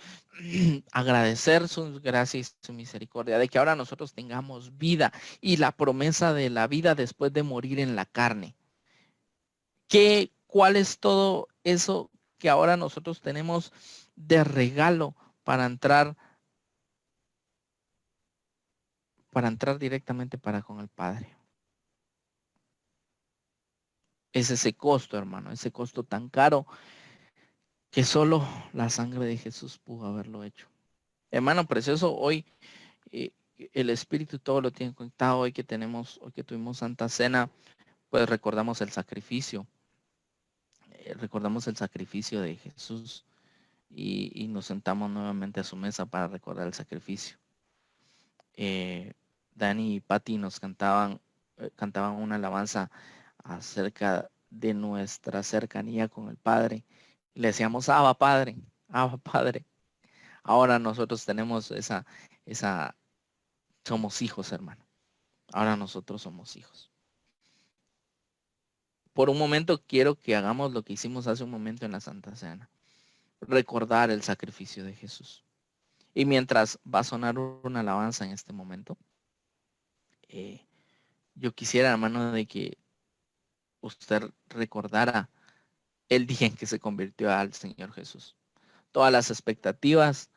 agradecer su gracia y su misericordia, de que ahora nosotros tengamos vida y la promesa de la vida después de morir en la carne. ¿Cuál es todo eso que ahora nosotros tenemos de regalo para entrar directamente para con el Padre? Es ese costo, hermano, ese costo tan caro que solo la sangre de Jesús pudo haberlo hecho. Hermano precioso, hoy el Espíritu todo lo tiene conectado. Hoy que tuvimos Santa Cena, pues recordamos el sacrificio. Recordamos el sacrificio de Jesús y nos sentamos nuevamente a su mesa para recordar el sacrificio. Dani y Patti nos cantaban una alabanza acerca de nuestra cercanía con el Padre. Le decíamos, Abba Padre, Abba Padre. Ahora nosotros tenemos somos hijos, hermano. Ahora nosotros somos hijos. Por un momento quiero que hagamos lo que hicimos hace un momento en la Santa Cena. Recordar el sacrificio de Jesús. Y mientras va a sonar una alabanza en este momento, yo quisiera, hermano, de que usted recordara el día en que se convirtió al Señor Jesús. Todas las expectativas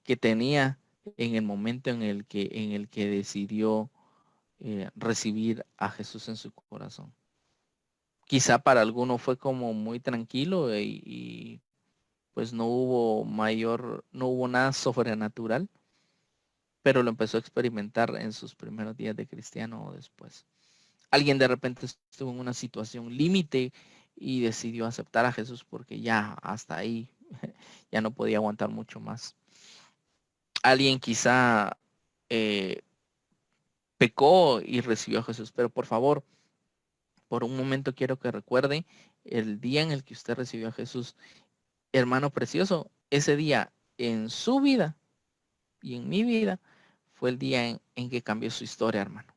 que tenía en el momento en el que decidió recibir a Jesús en su corazón. Quizá para alguno fue como muy tranquilo y pues no hubo nada sobrenatural, pero lo empezó a experimentar en sus primeros días de cristiano o después. Alguien de repente estuvo en una situación límite y decidió aceptar a Jesús porque ya hasta ahí ya no podía aguantar mucho más. Alguien quizá pecó y recibió a Jesús, pero por favor, por un momento quiero que recuerde el día en el que usted recibió a Jesús. Hermano precioso, ese día en su vida y en mi vida fue el día en que cambió su historia, hermano.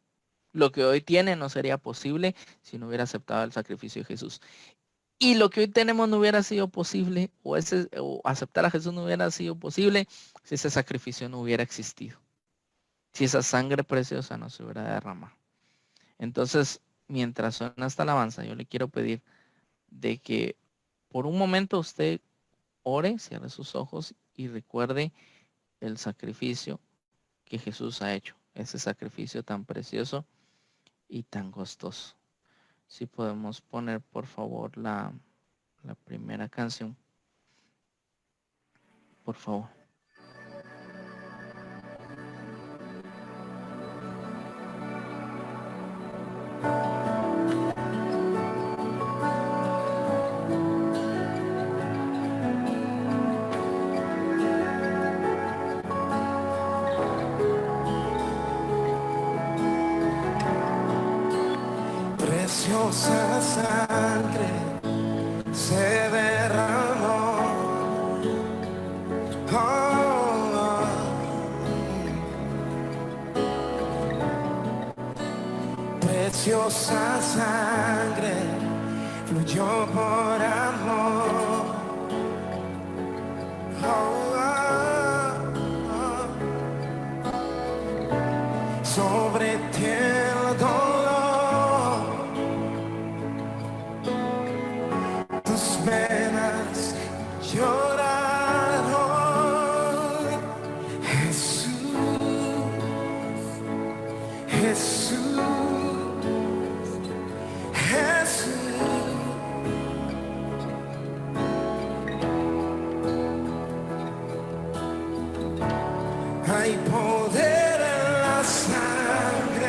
Lo que hoy tiene no sería posible si no hubiera aceptado el sacrificio de Jesús. Y lo que hoy tenemos no hubiera sido posible, o aceptar a Jesús no hubiera sido posible si ese sacrificio no hubiera existido. Si esa sangre preciosa no se hubiera derramado. Entonces, mientras suena esta alabanza, yo le quiero pedir de que por un momento usted ore, cierre sus ojos y recuerde el sacrificio que Jesús ha hecho. Ese sacrificio tan precioso y tan costoso. Si podemos poner, por favor, la primera canción. Por favor. Preciosa sangre se derramó, preciosa sangre fluyó por amor, sobre ti el dolor, tus venas lloraron. Jesús, Jesús, Jesús. Hay poder en la sangre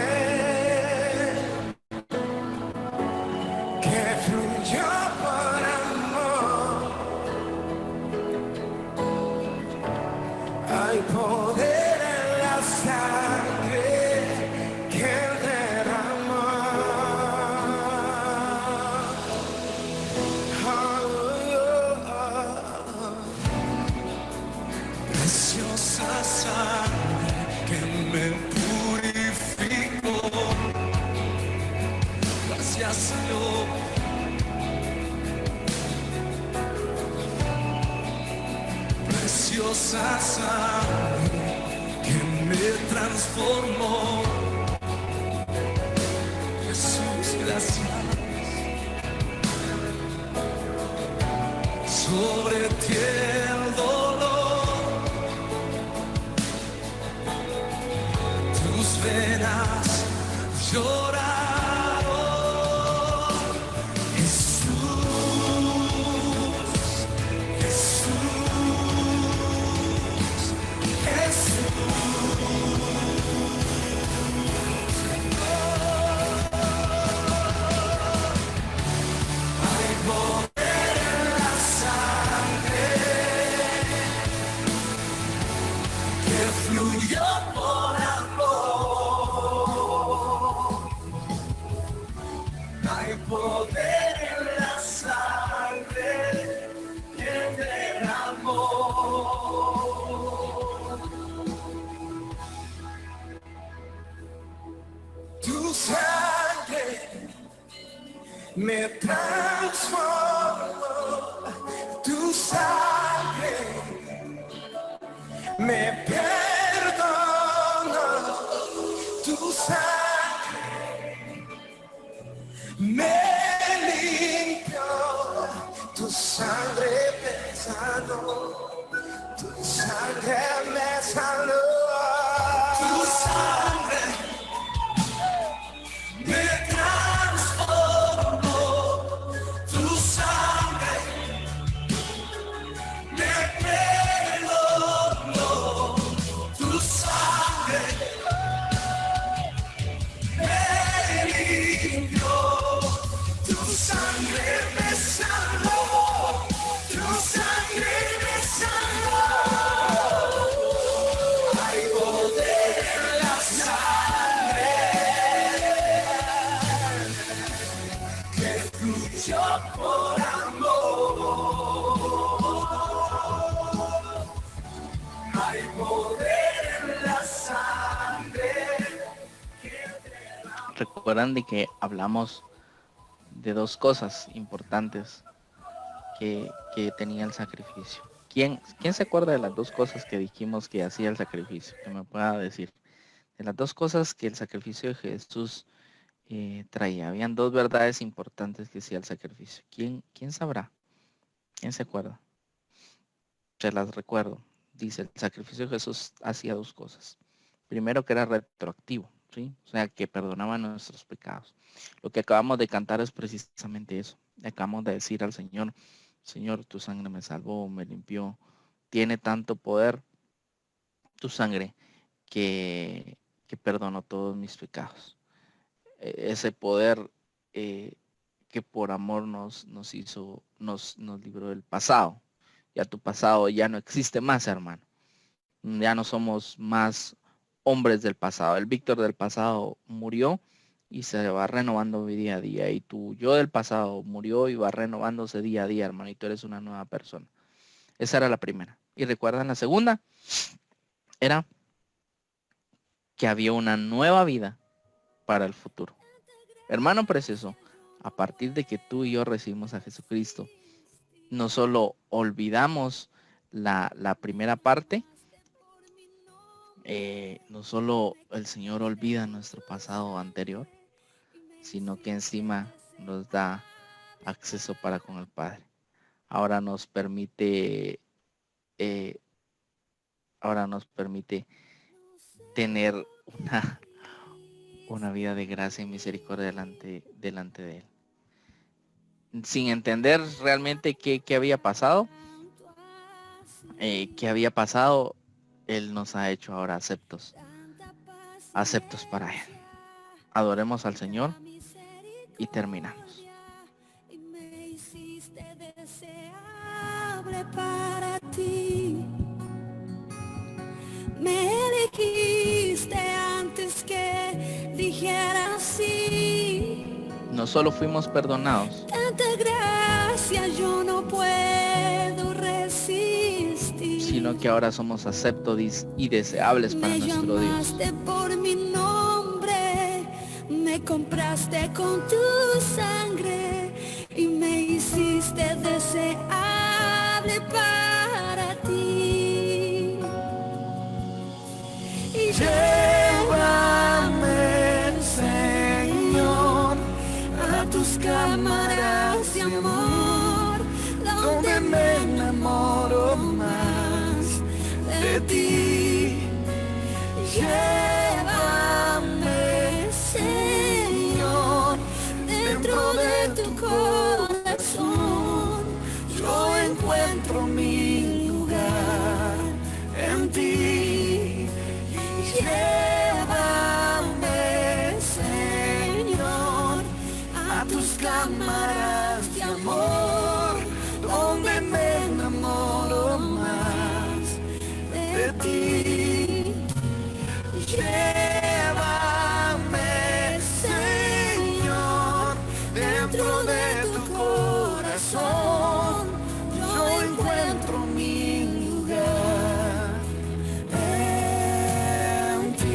expiación. Preciosa sangre que me transformó. Jesús, gracias. Sobre ti el dolor, tus venas lloraron. Jesús, Jesús, hay poder en la sangre que fluyó por amor. Hay poder en la sangre que derramó. Tu sangre me transformó, tu sangre me perdonó, tu sangre me limpió, tu sangre me sanó, tu sangre me sanó, tu sangre me transformó, tu sangre me perdonó, tu sangre me limpió, tu sangre me sanó, tu sangre me sanó. Hay poder en la sangre que fluyó por amor. Hay poder en la sangre. Recuerdan de que hablamos de dos cosas importantes que tenía el sacrificio. ¿Quién se acuerda de las dos cosas que dijimos que hacía el sacrificio? Que me pueda decir. De las dos cosas que el sacrificio de Jesús traía. Habían dos verdades importantes que hacía el sacrificio. ¿Quién sabrá? ¿Quién se acuerda? Se las recuerdo. Dice, el sacrificio de Jesús hacía dos cosas. Primero, que era retroactivo, ¿sí? O sea, que perdonaba nuestros pecados. Lo que acabamos de cantar es precisamente eso. Acabamos de decir al Señor, Señor, tu sangre me salvó, me limpió. Tiene tanto poder tu sangre que perdonó todos mis pecados. Ese poder que por amor nos hizo, nos libró del pasado. Ya tu pasado ya no existe más, hermano. Ya no somos más hombres del pasado. El Víctor del pasado murió y se va renovando día a día. Y tu yo del pasado murió y va renovándose día a día, hermano. Y tú eres una nueva persona. Esa era la primera. Y recuerdan, la segunda era que había una nueva vida para el futuro. Hermano precioso, a partir de que tú y yo recibimos a Jesucristo, no solo olvidamos la primera parte, no solo el Señor olvida nuestro pasado anterior, sino que encima nos da acceso para con el Padre. Ahora nos permite tener una vida de gracia y misericordia delante de Él. Sin entender realmente qué había pasado, Él nos ha hecho ahora aceptos para Él. Adoremos al Señor y terminamos. Para ti, me dijiste antes que dijera sí. No solo fuimos perdonados, Tanta gracia yo no puedo resistir, sino que ahora somos aceptos y deseables para me nuestro Dios. llamaste por mi nombre, me compraste con tu sangre y me hiciste deseable para ti. Y llévame, Señor, a tus cámaras de amor, donde me enamoro más de ti. Llévame, Señor, dentro de tu corazón. Yo encuentro mi lugar en ti. Llévame, Señor, a tus cámaras de amor, donde me enamoro más de ti. Llévame, Señor, dentro de tu corazón. Yo encuentro mi lugar en ti.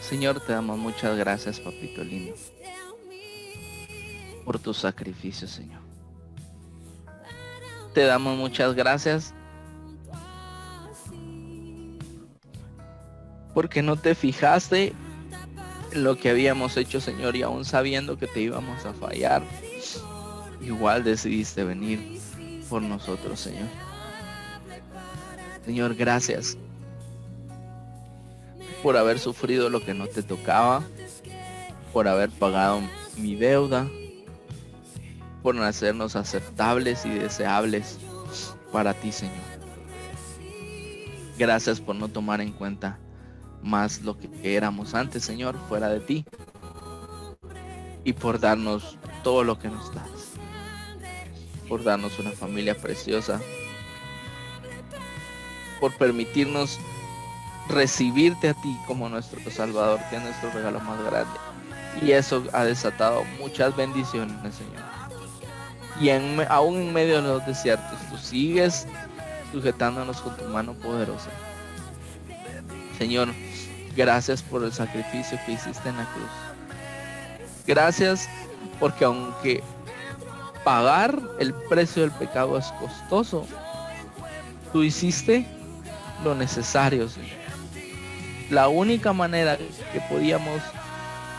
Señor, te damos muchas gracias, papito lindo, por tu sacrificio, Señor. Te damos muchas gracias porque no te fijaste en lo que habíamos hecho, Señor, y aún sabiendo que te íbamos a fallar, igual decidiste venir por nosotros, Señor. Señor, gracias por haber sufrido lo que no te tocaba, por haber pagado mi deuda, por hacernos aceptables y deseables para ti, Señor. Gracias por no tomar en cuenta más lo que éramos antes, Señor, fuera de ti, y por darnos todo lo que nos das, por darnos una familia preciosa, por permitirnos recibirte a ti como nuestro Salvador, que es nuestro regalo más grande. Y eso ha desatado muchas bendiciones, Señor. Y aún en medio de los desiertos, tú sigues sujetándonos con tu mano poderosa. Señor, gracias por el sacrificio que hiciste en la cruz. Gracias porque aunque pagar el precio del pecado es costoso, tú hiciste lo necesario, Señor. La única manera que podíamos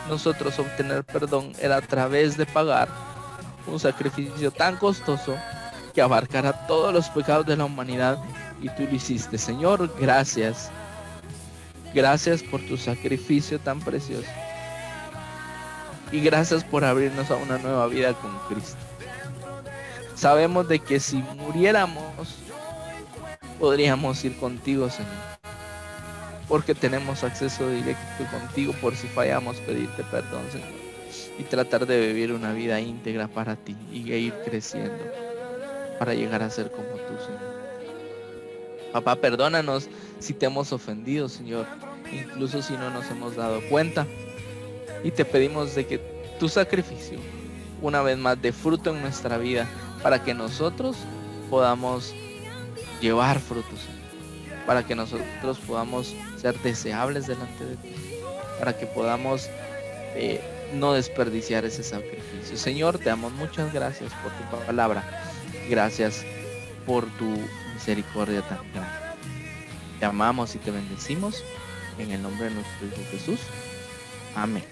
nosotros obtener perdón era a través de pagar un sacrificio tan costoso que abarcara todos los pecados de la humanidad, y tú lo hiciste, Señor. Gracias. Gracias por tu sacrificio tan precioso. Y gracias por abrirnos a una nueva vida con Cristo. Sabemos de que si muriéramos, podríamos ir contigo, Señor, porque tenemos acceso directo contigo por si fallamos, pedirte perdón, Señor, y tratar de vivir una vida íntegra para ti y ir creciendo para llegar a ser como tú, Señor. Papá, perdónanos si te hemos ofendido, Señor, incluso si no nos hemos dado cuenta, y te pedimos de que tu sacrificio una vez más dé fruto en nuestra vida para que nosotros podamos llevar frutos, Señor, para que nosotros podamos ser deseables delante de ti, para que podamos no desperdiciar ese sacrificio. Señor, te damos muchas gracias por tu palabra. Gracias por tu misericordia tan grande. Te amamos y te bendecimos en el nombre de nuestro Hijo Jesús. Amén.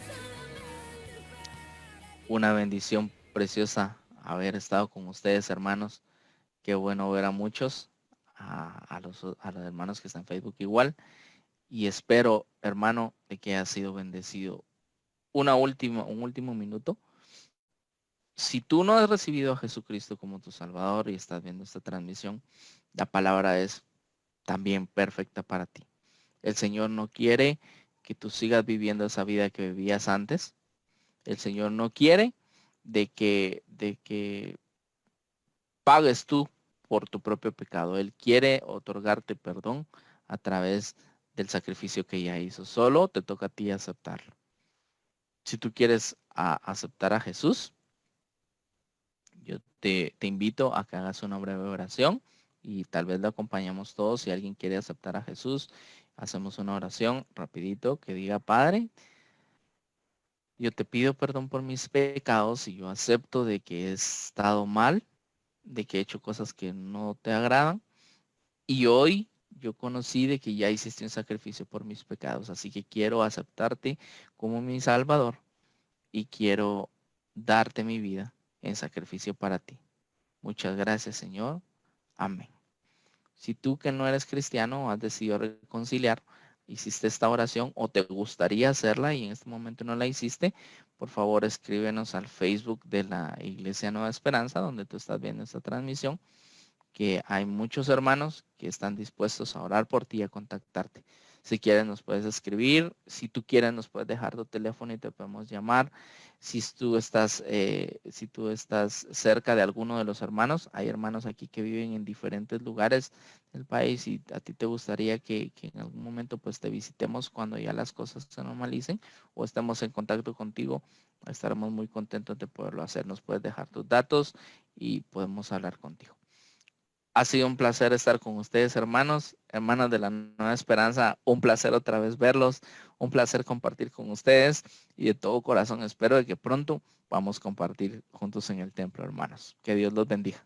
Una bendición preciosa haber estado con ustedes, hermanos. Qué bueno ver a muchos, a los hermanos que están en Facebook igual. Y espero, hermano, de que haya sido bendecido. Un último minuto. Si tú no has recibido a Jesucristo como tu Salvador y estás viendo esta transmisión, la palabra es también perfecta para ti. El Señor no quiere que tú sigas viviendo esa vida que vivías antes. El Señor no quiere de que pagues tú por tu propio pecado. Él quiere otorgarte perdón a través del sacrificio que ya hizo. Solo te toca a ti aceptarlo. Si tú quieres aceptar a Jesús, yo te invito a que hagas una breve oración y tal vez lo acompañamos todos. Si alguien quiere aceptar a Jesús, hacemos una oración rapidito que diga: Padre, yo te pido perdón por mis pecados y yo acepto de que he estado mal, de que he hecho cosas que no te agradan. Y hoy yo conocí de que ya hiciste un sacrificio por mis pecados. Así que quiero aceptarte como mi Salvador y quiero darte mi vida en sacrificio para ti. Muchas gracias, Señor. Amén. Si tú que no eres cristiano has decidido reconciliar, hiciste esta oración o te gustaría hacerla y en este momento no la hiciste, por favor escríbenos al Facebook de la Iglesia Nueva Esperanza, donde tú estás viendo esta transmisión, que hay muchos hermanos que están dispuestos a orar por ti y a contactarte. Si quieres nos puedes escribir, si tú quieres nos puedes dejar tu teléfono y te podemos llamar. Si tú estás cerca de alguno de los hermanos, hay hermanos aquí que viven en diferentes lugares del país y a ti te gustaría que en algún momento pues te visitemos cuando ya las cosas se normalicen o estemos en contacto contigo, estaremos muy contentos de poderlo hacer. Nos puedes dejar tus datos y podemos hablar contigo. Ha sido un placer estar con ustedes, hermanos, hermanas de la Nueva Esperanza. Un placer otra vez verlos, un placer compartir con ustedes y de todo corazón espero de que pronto vamos a compartir juntos en el templo, hermanos. Que Dios los bendiga.